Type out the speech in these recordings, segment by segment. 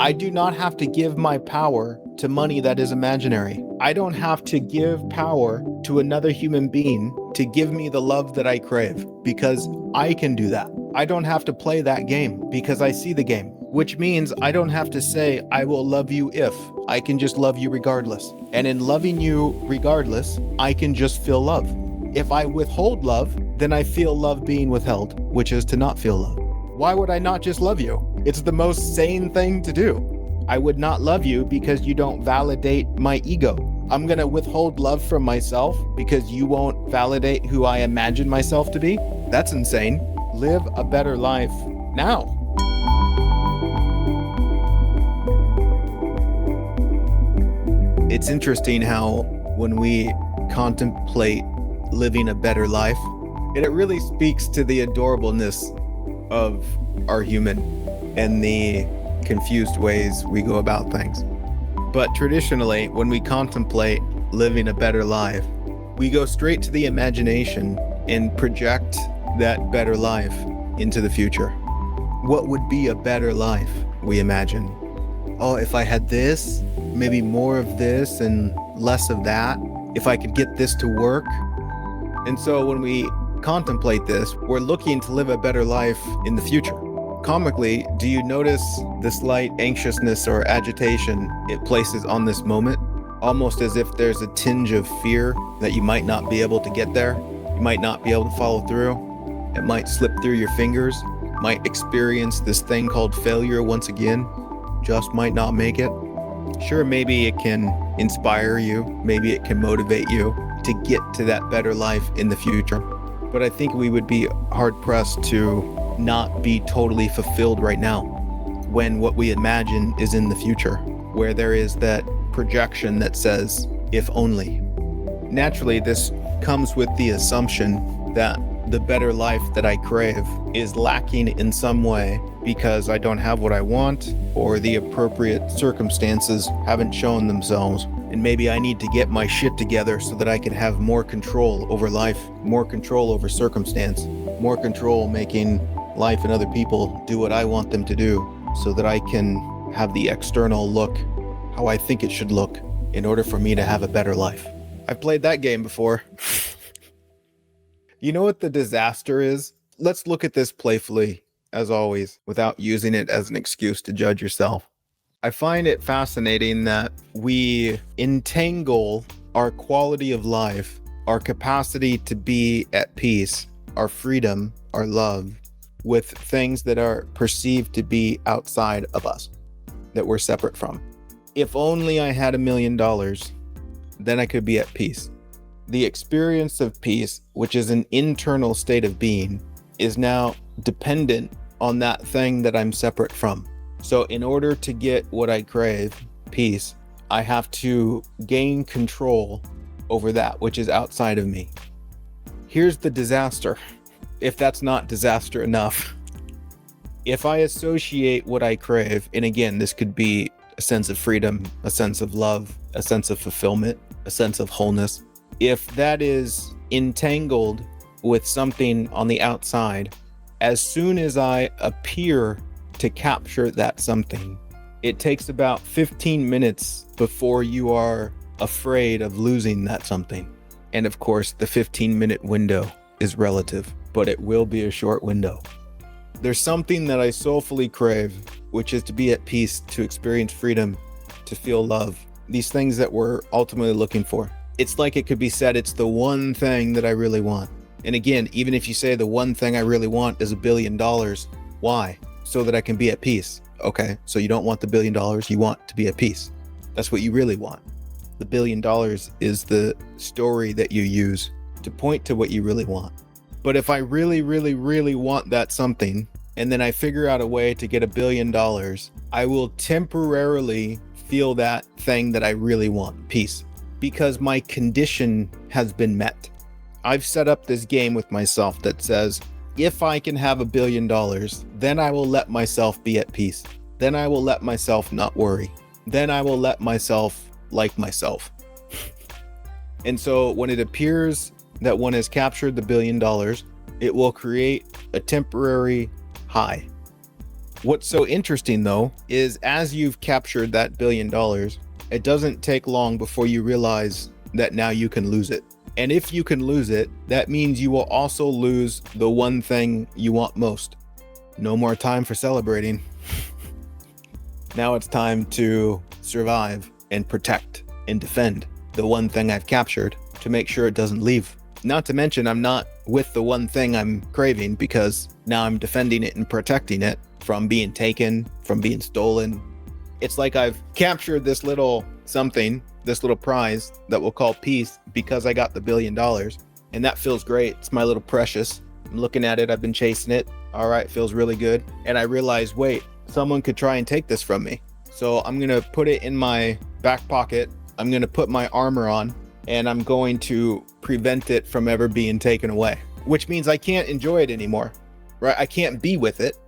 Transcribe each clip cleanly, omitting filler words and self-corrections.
I do not have to give my power to money that is imaginary. I don't have to give power to another human being to give me the love that I crave, because I can do that. I don't have to play that game because I see the game, which means I don't have to say, I will love you if. I can just love you regardless. And in loving you regardless, I can just feel love. If I withhold love, then I feel love being withheld, which is to not feel love. Why would I not just love you? It's the most sane thing to do. I would not love you because you don't validate my ego. I'm gonna withhold love from myself because you won't validate who I imagine myself to be? That's insane. Live a better life now. It's interesting how when we contemplate living a better life, it really speaks to the adorableness of our human and the confused ways we go about things. But traditionally, when we contemplate living a better life, we go straight to the imagination and project that better life into the future. What would be a better life, we imagine? Oh, if I had this, maybe more of this and less of that, if I could get this to work. And so when we contemplate this, we're looking to live a better life in the future. Comically, do you notice the slight anxiousness or agitation it places on this moment? Almost as if there's a tinge of fear that you might not be able to get there. You might not be able to follow through. It might slip through your fingers, might experience this thing called failure once again, just might not make it. Sure, maybe it can inspire you, maybe it can motivate you to get to that better life in the future. But I think we would be hard-pressed to not be totally fulfilled right now when what we imagine is in the future, where there is that projection that says, if only. Naturally, this comes with the assumption that the better life that I crave is lacking in some way because I don't have what I want or the appropriate circumstances haven't shown themselves. And maybe I need to get my shit together so that I can have more control over life, more control over circumstance, more control making life and other people do what I want them to do so that I can have the external look how I think it should look in order for me to have a better life. I've played that game before. You know what the disaster is? Let's look at this playfully, as always, without using it as an excuse to judge yourself. I find it fascinating that we entangle our quality of life, our capacity to be at peace, our freedom, our love, with things that are perceived to be outside of us, that we're separate from. If only I had $1 million, then I could be at peace. The experience of peace, which is an internal state of being, is now dependent on that thing that I'm separate from. So in order to get what I crave, peace, I have to gain control over that which is outside of me. Here's the disaster, if that's not disaster enough. If I associate what I crave, and again, this could be a sense of freedom, a sense of love, a sense of fulfillment, a sense of wholeness, if that is entangled with something on the outside, as soon as I appear to capture that something, it takes about 15 minutes before you are afraid of losing that something. And of course, the 15-minute window is relative, but it will be a short window. There's something that I soulfully crave, which is to be at peace, to experience freedom, to feel love, these things that we're ultimately looking for. It's like it could be said, it's the one thing that I really want. And again, even if you say the one thing I really want is $1 billion, why? So that I can be at peace. Okay, so you don't want the $1 billion, you want to be at peace. That's what you really want. The $1 billion is the story that you use to point to what you really want. But if I really, really, really want that something, and then I figure out a way to get $1 billion, I will temporarily feel that thing that I really want, peace, because my condition has been met. I've set up this game with myself that says, if I can have $1 billion, then I will let myself be at peace. Then I will let myself not worry. Then I will let myself like myself. And so when it appears that one has captured the $1 billion, it will create a temporary high. What's so interesting though is as you've captured that $1 billion, it doesn't take long before you realize that now you can lose it. And if you can lose it, that means you will also lose the one thing you want most. No more time for celebrating. Now it's time to survive and protect and defend the one thing I've captured to make sure it doesn't leave. Not to mention, I'm not with the one thing I'm craving because now I'm defending it and protecting it from being taken, from being stolen. It's like I've captured this little something, this little prize that we'll call peace because I got the $1 billion. And that feels great. It's my little precious. I'm looking at it. I've been chasing it. All right, feels really good. And I realize, wait, someone could try and take this from me. So I'm going to put it in my back pocket. I'm going to put my armor on and I'm going to prevent it from ever being taken away, which means I can't enjoy it anymore, right? I can't be with it.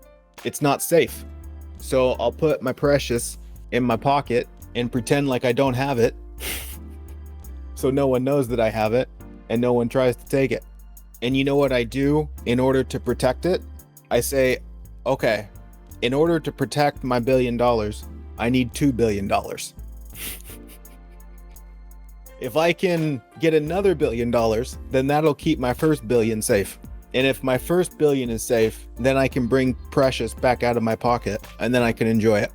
It's not safe. So I'll put my precious in my pocket and pretend like I don't have it. So no one knows that I have it and no one tries to take it. And you know what I do in order to protect it? I say, okay, in order to protect my $1 billion, I need $2 billion. If I can get another $1 billion, then that'll keep my first billion safe. And if my first billion is safe, then I can bring precious back out of my pocket and then I can enjoy it.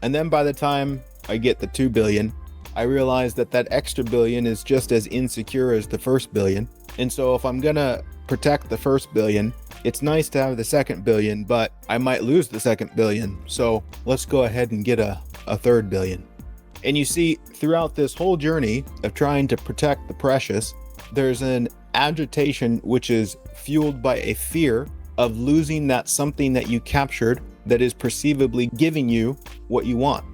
And then by the time I get the 2 billion, I realize that that extra billion is just as insecure as the first billion. And so if I'm gonna protect the first billion, it's nice to have the second billion, but I might lose the second billion. So let's go ahead and get a third billion. And you see, throughout this whole journey of trying to protect the precious, there's an agitation which is fueled by a fear of losing that something that you captured that is perceivably giving you what you want.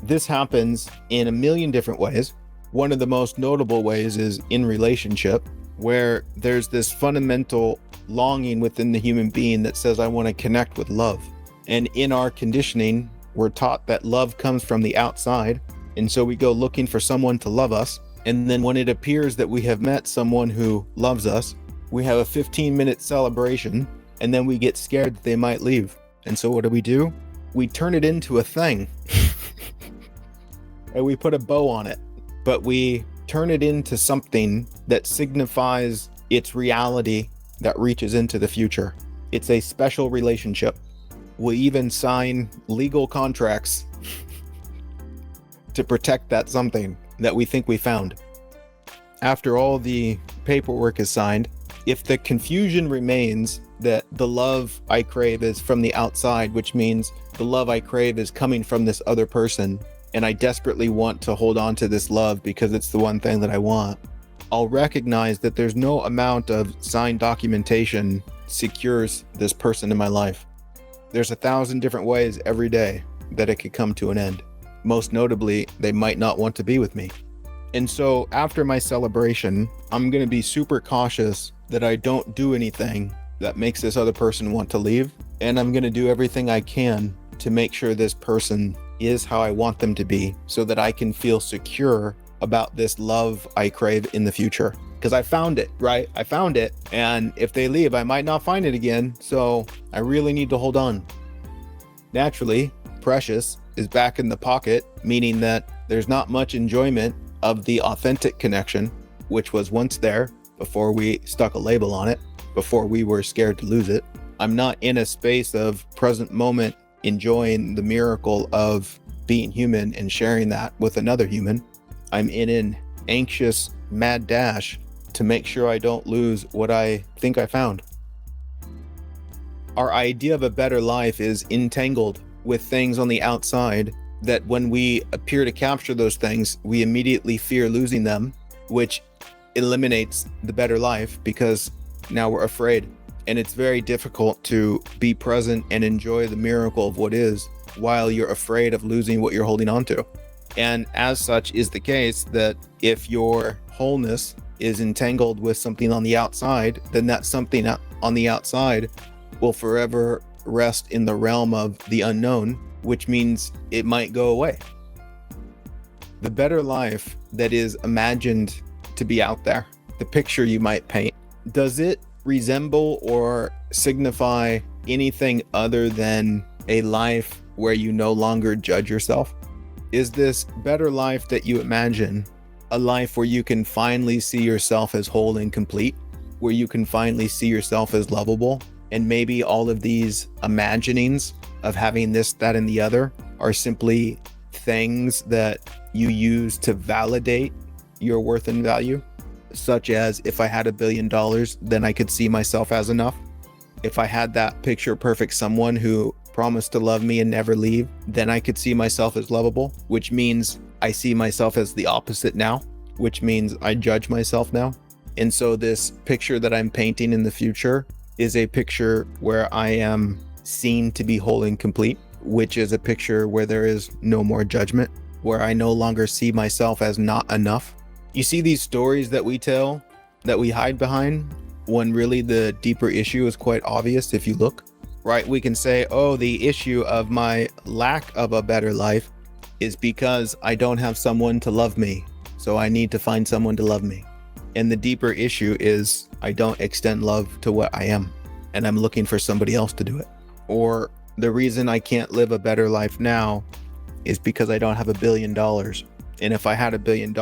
This happens in a million different ways. One of the most notable ways is in relationship, where there's this fundamental longing within the human being that says, I want to connect with love. And in our conditioning, we're taught that love comes from the outside. And so we go looking for someone to love us. And then when it appears that we have met someone who loves us, we have a 15-minute celebration, and then we get scared that they might leave. And so what do? We turn it into a thing. And we put a bow on it. But we turn it into something that signifies its reality that reaches into the future. It's a special relationship. We even sign legal contracts to protect that something that we think we found. After all the paperwork is signed, if the confusion remains that the love I crave is from the outside, which means the love I crave is coming from this other person, and I desperately want to hold on to this love because it's the one thing that I want, I'll recognize that there's no amount of signed documentation secures this person in my life. There's 1,000 different ways every day that it could come to an end. Most notably, they might not want to be with me. And so after my celebration, I'm going to be super cautious that I don't do anything that makes this other person want to leave. And I'm going to do everything I can to make sure this person is how I want them to be so that I can feel secure about this love I crave in the future. Because I found it, right? I found it. And if they leave, I might not find it again. So I really need to hold on. Naturally, precious is back in the pocket, meaning that there's not much enjoyment of the authentic connection, which was once there before we stuck a label on it, before we were scared to lose it. I'm not in a space of present moment enjoying the miracle of being human and sharing that with another human. I'm in an anxious, mad dash to make sure I don't lose what I think I found. Our idea of a better life is entangled with things on the outside that when we appear to capture those things, we immediately fear losing them, which eliminates the better life because now we're afraid. And it's very difficult to be present and enjoy the miracle of what is while you're afraid of losing what you're holding on to. And as such is the case that if your wholeness is entangled with something on the outside, then that something on the outside will forever rest in the realm of the unknown, which means it might go away. The better life that is imagined to be out there, the picture you might paint, does it resemble or signify anything other than a life where you no longer judge yourself? Is this better life that you imagine a life where you can finally see yourself as whole and complete, where you can finally see yourself as lovable, and maybe all of these imaginings of having this, that, and the other are simply things that you use to validate your worth and value, such as if I had $1 billion, then I could see myself as enough. If I had that picture perfect someone who promised to love me and never leave, then I could see myself as lovable, which means I see myself as the opposite now, which means I judge myself now. And so this picture that I'm painting in the future is a picture where I am seen to be whole and complete, which is a picture where there is no more judgment, where I no longer see myself as not enough. You see these stories that we tell, that we hide behind, when really the deeper issue is quite obvious if you look, right? We can say, oh, the issue of my lack of a better life is because I don't have someone to love me, so I need to find someone to love me. And the deeper issue is I don't extend love to what I am, and I'm looking for somebody else to do it. Or the reason I can't live a better life now is because I don't have $1 billion. And if I had $1 billion,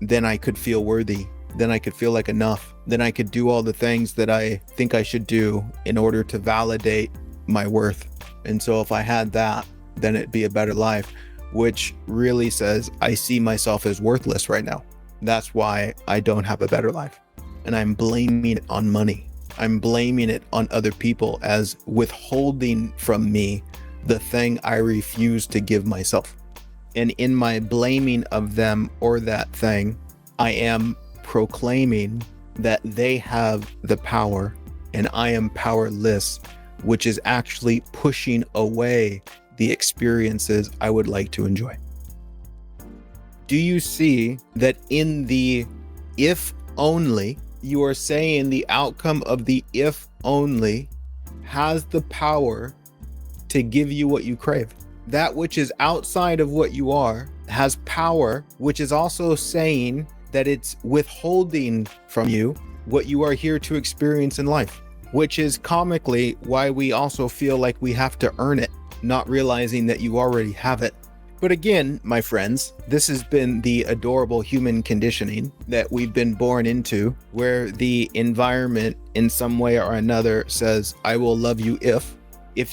then I could feel worthy. Then I could feel like enough. Then I could do all the things that I think I should do in order to validate my worth. And so if I had that, then it'd be a better life, which really says I see myself as worthless right now. That's why I don't have a better life. And I'm blaming it on money. I'm blaming it on other people as withholding from me the thing I refuse to give myself. And in my blaming of them or that thing, I am proclaiming that they have the power and I am powerless, which is actually pushing away the experiences I would like to enjoy. Do you see that in the if only, you are saying the outcome of the if only has the power to give you what you crave? That which is outside of what you are has power, which is also saying that it's withholding from you what you are here to experience in life, which is comically why we also feel like we have to earn it, not realizing that you already have it. But again, my friends, this has been the adorable human conditioning that we've been born into, where the environment in some way or another says, I will love you if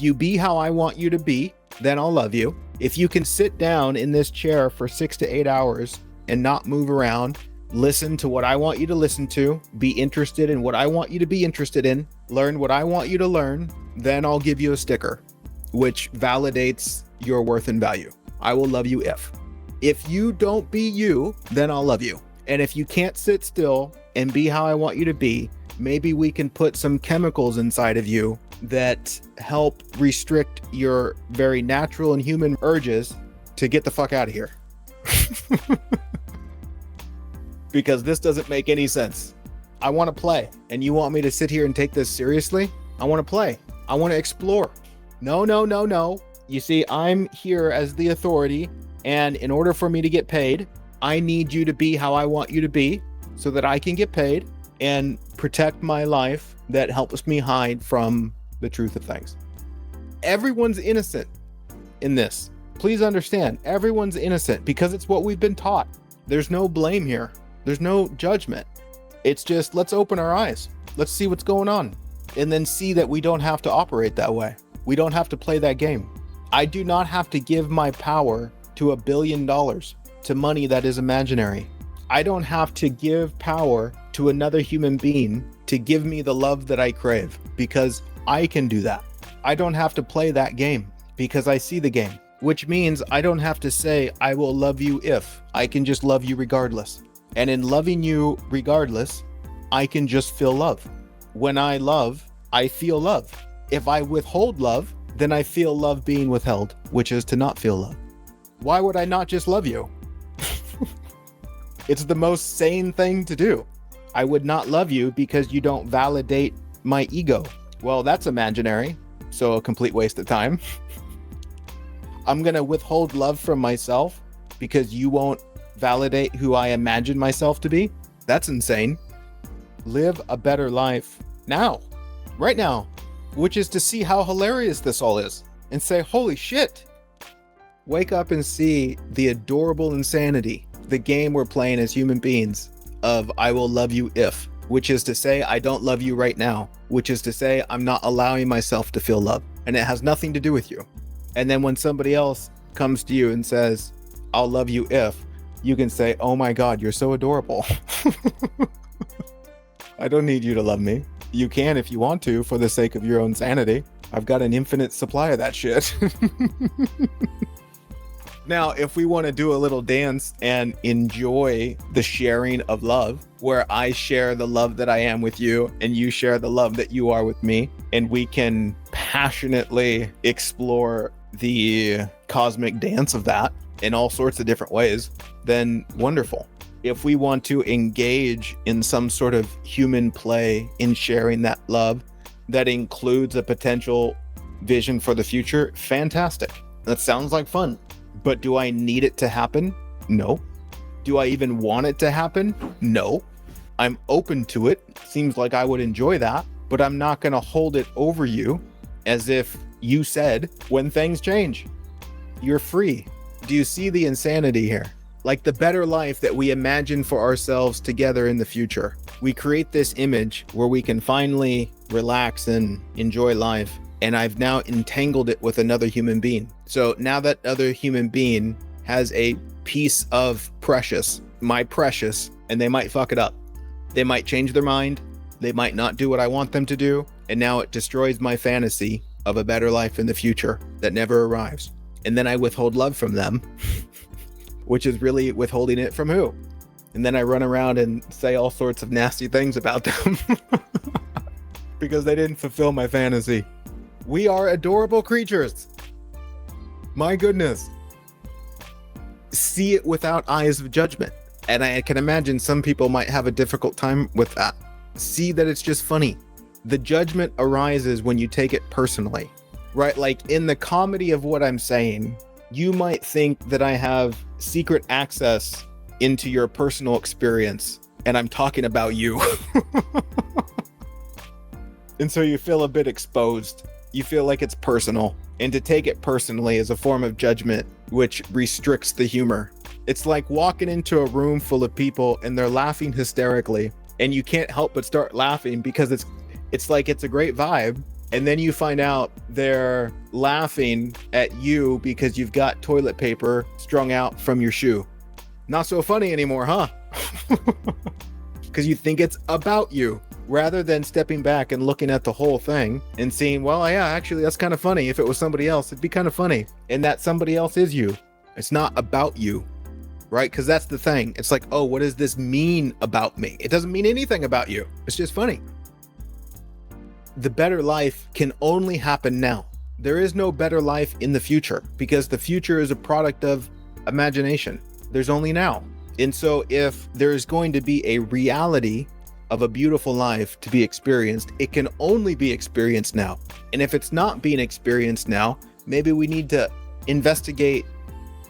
you be how I want you to be, then I'll love you. If you can sit down in this chair for 6 to 8 hours and not move around, listen to what I want you to listen to, be interested in what I want you to be interested in, learn what I want you to learn, then I'll give you a sticker, which validates your worth and value. I will love you if. If you don't be you, then I'll love you. And if you can't sit still and be how I want you to be, maybe we can put some chemicals inside of you that help restrict your very natural and human urges to get the fuck out of here. Because this doesn't make any sense. I want to play, and you want me to sit here and take this seriously? I want to play. I want to explore. No. You see, I'm here as the authority, and in order for me to get paid, I need you to be how I want you to be so that I can get paid and protect my life that helps me hide from the truth of things. Everyone's innocent in this. Please understand, everyone's innocent because it's what we've been taught. There's no blame here. There's no judgment. It's just, let's open our eyes. Let's see what's going on. And then see that we don't have to operate that way. We don't have to play that game. I do not have to give my power to $1 billion, to money that is imaginary. I don't have to give power to another human being to give me the love that I crave, because I can do that. I don't have to play that game because I see the game, which means I don't have to say, I will love you if. I can just love you regardless. And in loving you regardless, I can just feel love. When I love, I feel love. If I withhold love, then I feel love being withheld, which is to not feel love. Why would I not just love you? It's the most sane thing to do. I would not love you because you don't validate my ego. Well, that's imaginary, so a complete waste of time. I'm gonna withhold love from myself because you won't validate who I imagine myself to be? That's insane. Live a better life now, right now, which is to see how hilarious this all is and say, holy shit. Wake up and see the adorable insanity, the game we're playing as human beings of I will love you if, which is to say I don't love you right now, which is to say I'm not allowing myself to feel love, and it has nothing to do with you. And then when somebody else comes to you and says, I'll love you if, you can say, oh my God, you're so adorable. I don't need you to love me. You can if you want to for the sake of your own sanity. I've got an infinite supply of that shit. Now, if we want to do a little dance and enjoy the sharing of love, where I share the love that I am with you and you share the love that you are with me, and we can passionately explore the cosmic dance of that in all sorts of different ways, then wonderful. If we want to engage in some sort of human play in sharing that love that includes a potential vision for the future, fantastic. That sounds like fun. But do I need it to happen? No. Do I even want it to happen? No. I'm open to it. Seems like I would enjoy that, but I'm not going to hold it over you as if you said when things change. You're free. Do you see the insanity here? Like the better life that we imagine for ourselves together in the future. We create this image where we can finally relax and enjoy life. And I've now entangled it with another human being. So now that other human being has a piece of precious, my precious, and they might fuck it up. They might change their mind. They might not do what I want them to do. And now it destroys my fantasy of a better life in the future that never arrives. And then I withhold love from them, which is really withholding it from who? And then I run around and say all sorts of nasty things about them because they didn't fulfill my fantasy. We are adorable creatures. My goodness. See it without eyes of judgment. And I can imagine some people might have a difficult time with that. See that it's just funny. The judgment arises when you take it personally, right? Like in the comedy of what I'm saying, you might think that I have secret access into your personal experience, and I'm talking about you. And so you feel a bit exposed. You feel like it's personal, and to take it personally is a form of judgment, which restricts the humor. It's like walking into a room full of people and they're laughing hysterically, and you can't help but start laughing because it's like it's a great vibe. And then you find out they're laughing at you because you've got toilet paper strung out from your shoe. Not so funny anymore, huh? Because you think it's about you. Rather than stepping back and looking at the whole thing and seeing, well, yeah, actually, that's kind of funny. If it was somebody else, it'd be kind of funny. And that somebody else is you. It's not about you, right? Because that's the thing. It's like, oh, what does this mean about me? It doesn't mean anything about you. It's just funny. The better life can only happen now. There is no better life in the future because the future is a product of imagination. There's only now. And so if there's going to be a reality of a beautiful life to be experienced, it can only be experienced now. And if it's not being experienced now, maybe we need to investigate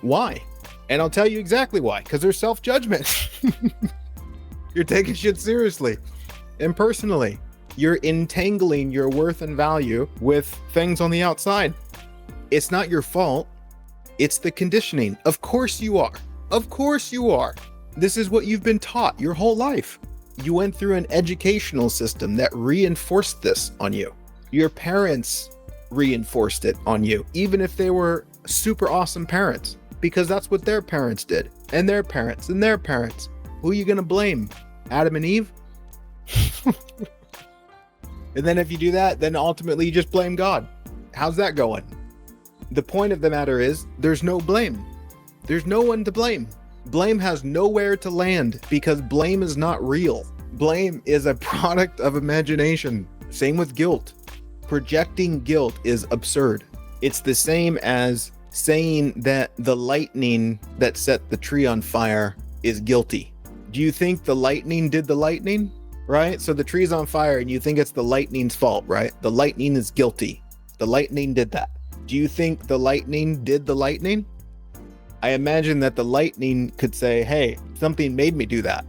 why. And I'll tell you exactly why, because there's self-judgment. You're taking shit seriously and personally. You're entangling your worth and value with things on the outside. It's not your fault. It's the conditioning. Of course you are. Of course you are. This is what you've been taught your whole life. You went through an educational system that reinforced this on you. Your parents reinforced it on you, even if they were super awesome parents, because that's what their parents did, and their parents, and their parents. Who are you going to blame? Adam and Eve? And then if you do that, then ultimately you just blame God. How's that going? The point of the matter is there's no blame. There's no one to blame. Blame has nowhere to land because blame is not real. Blame is a product of imagination. Same with guilt. Projecting guilt is absurd. It's the same as saying that the lightning that set the tree on fire is guilty. Do you think the lightning did the lightning? Right? So the tree's on fire and you think it's the lightning's fault, right? The lightning is guilty. The lightning did that. Do you think the lightning did the lightning? I imagine that the lightning could say, hey, something made me do that.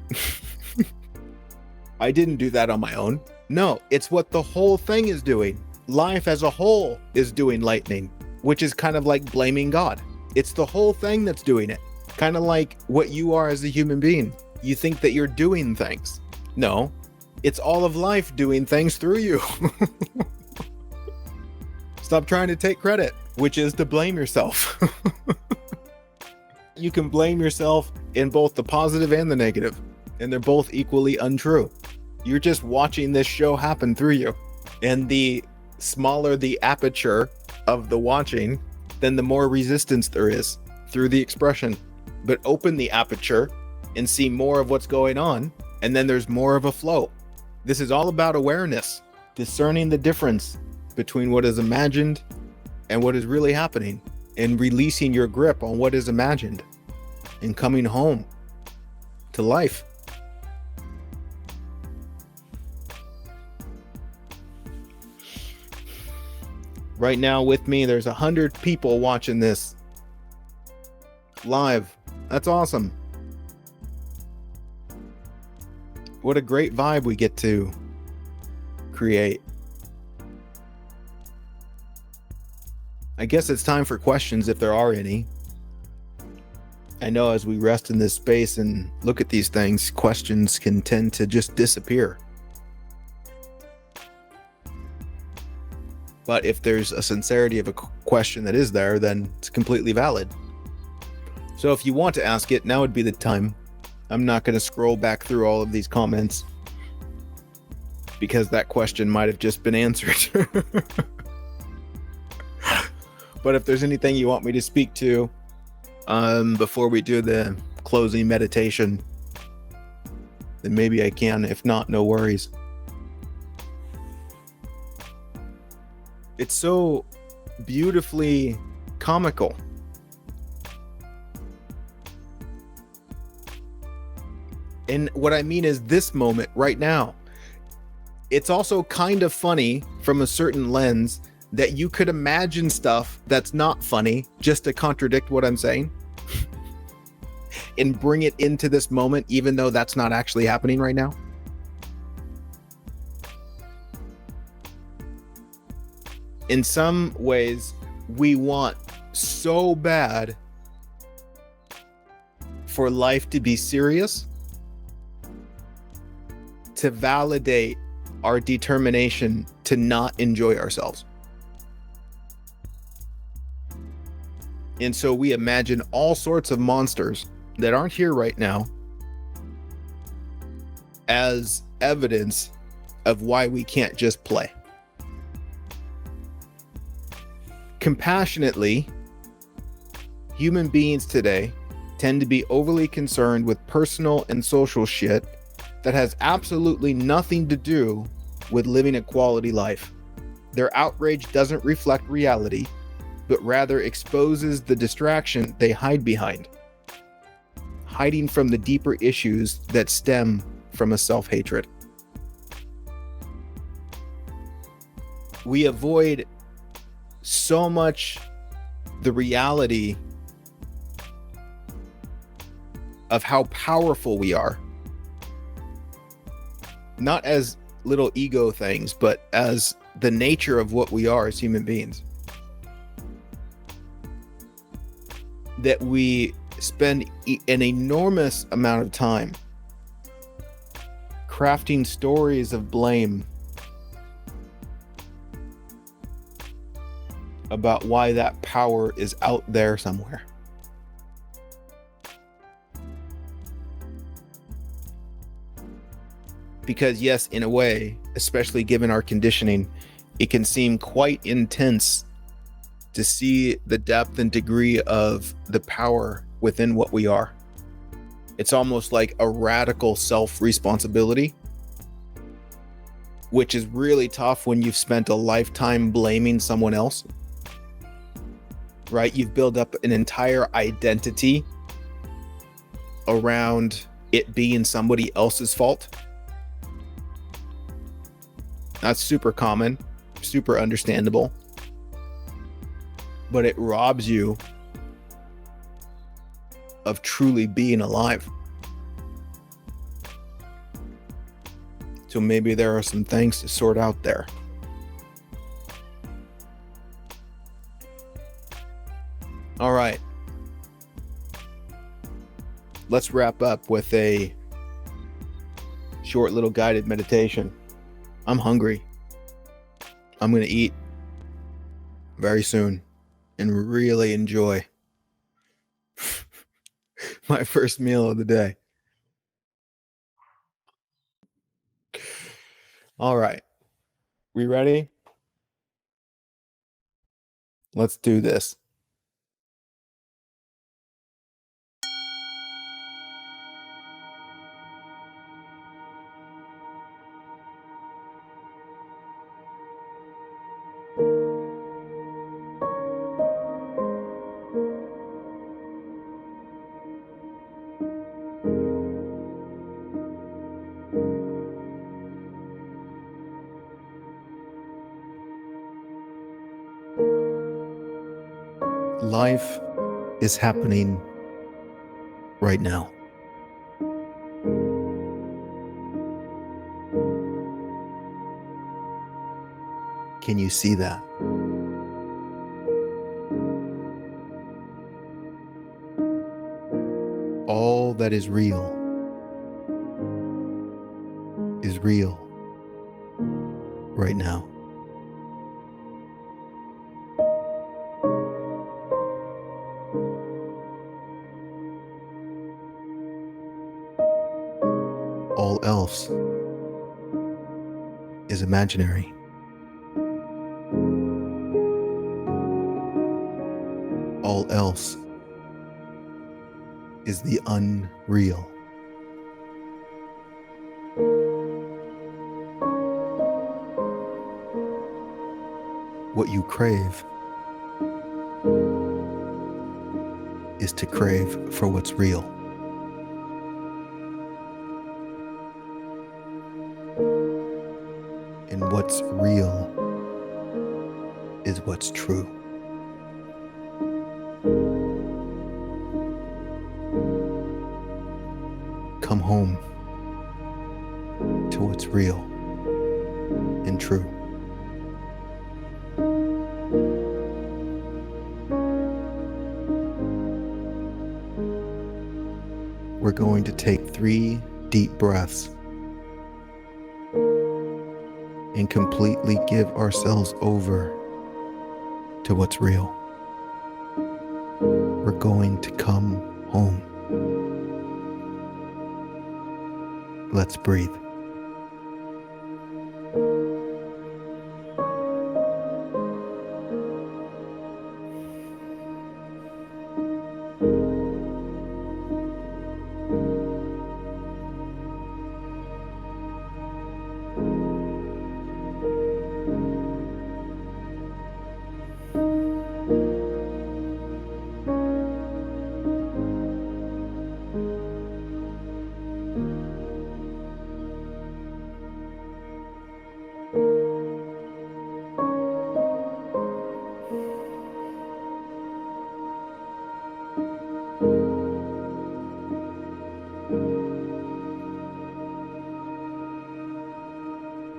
I didn't do that on my own. No, it's what the whole thing is doing. Life as a whole is doing lightning. which is kind of like blaming God. It's the whole thing that's doing it. Kind of like what you are as a human being. You think that you're doing things. No, it's all of life doing things through you. Stop trying to take credit, which is to blame yourself. You can blame yourself in both the positive and the negative, and they're both equally untrue. You're just watching this show happen through you. And the smaller the aperture of the watching, then the more resistance there is through the expression. But open the aperture and see more of what's going on, and then there's more of a flow. This is all about awareness, discerning the difference between what is imagined and what is really happening, and releasing your grip on what is imagined and coming home to life. Right now with me, there's 100 people watching this live. That's awesome. What a great vibe we get to create. I guess it's time for questions if there are any. I know as we rest in this space and look at these things, questions can tend to just disappear. But if there's a sincerity of a question that is there, then it's completely valid. So if you want to ask it, now would be the time. I'm not going to scroll back through all of these comments because that question might have just been answered. But if there's anything you want me to speak to before we do the closing meditation, then maybe I can. If not, no worries. It's so beautifully comical. And what I mean is this moment right now. It's also kind of funny from a certain lens that you could imagine stuff that's not funny just to contradict what I'm saying and bring it into this moment, even though that's not actually happening right now. In some ways, we want so bad for life to be serious to validate our determination to not enjoy ourselves. And so we imagine all sorts of monsters that aren't here right now as evidence of why we can't just play. Compassionately, human beings today tend to be overly concerned with personal and social shit that has absolutely nothing to do with living a quality life. Their outrage doesn't reflect reality, but rather exposes the distraction they hide behind, hiding from the deeper issues that stem from a self-hatred. We avoid so much the reality of how powerful we are, not as little ego things, but as the nature of what we are as human beings. That we spend an enormous amount of time crafting stories of blame about why that power is out there somewhere. Because yes, in a way, especially given our conditioning, it can seem quite intense to see the depth and degree of the power within what we are. It's almost like a radical self-responsibility, which is really tough when you've spent a lifetime blaming someone else, right? You've built up an entire identity around it being somebody else's fault. That's super common, super understandable, but it robs you of truly being alive. So maybe there are some things to sort out there. let's wrap up with a short little guided meditation. I'm hungry. I'm going to eat very soon and really enjoy my first meal of the day. All right. We ready? Let's do this. Life is happening right now. Can you see that? All that is real right now. All else is imaginary. All else is the unreal. What you crave is to crave for what's real. And what's real is what's true. Come home to what's real and true. We're going to take 3 deep breaths and completely give ourselves over to what's real. We're going to come home. Let's breathe.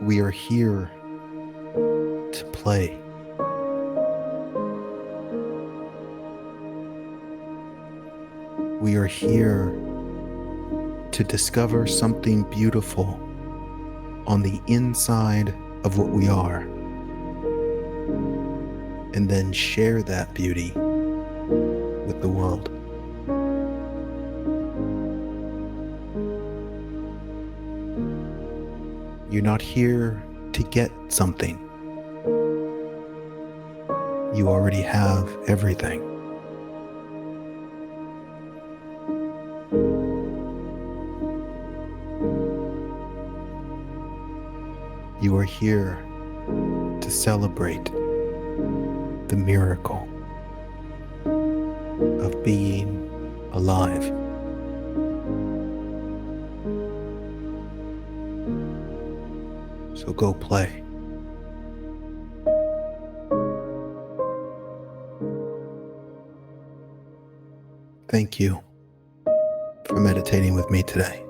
We are here to play. We are here to discover something beautiful on the inside of what we are, and then share that beauty with the world. You're not here to get something. You already have everything. You are here to celebrate the miracle of being alive. So go play. Thank you for meditating with me today.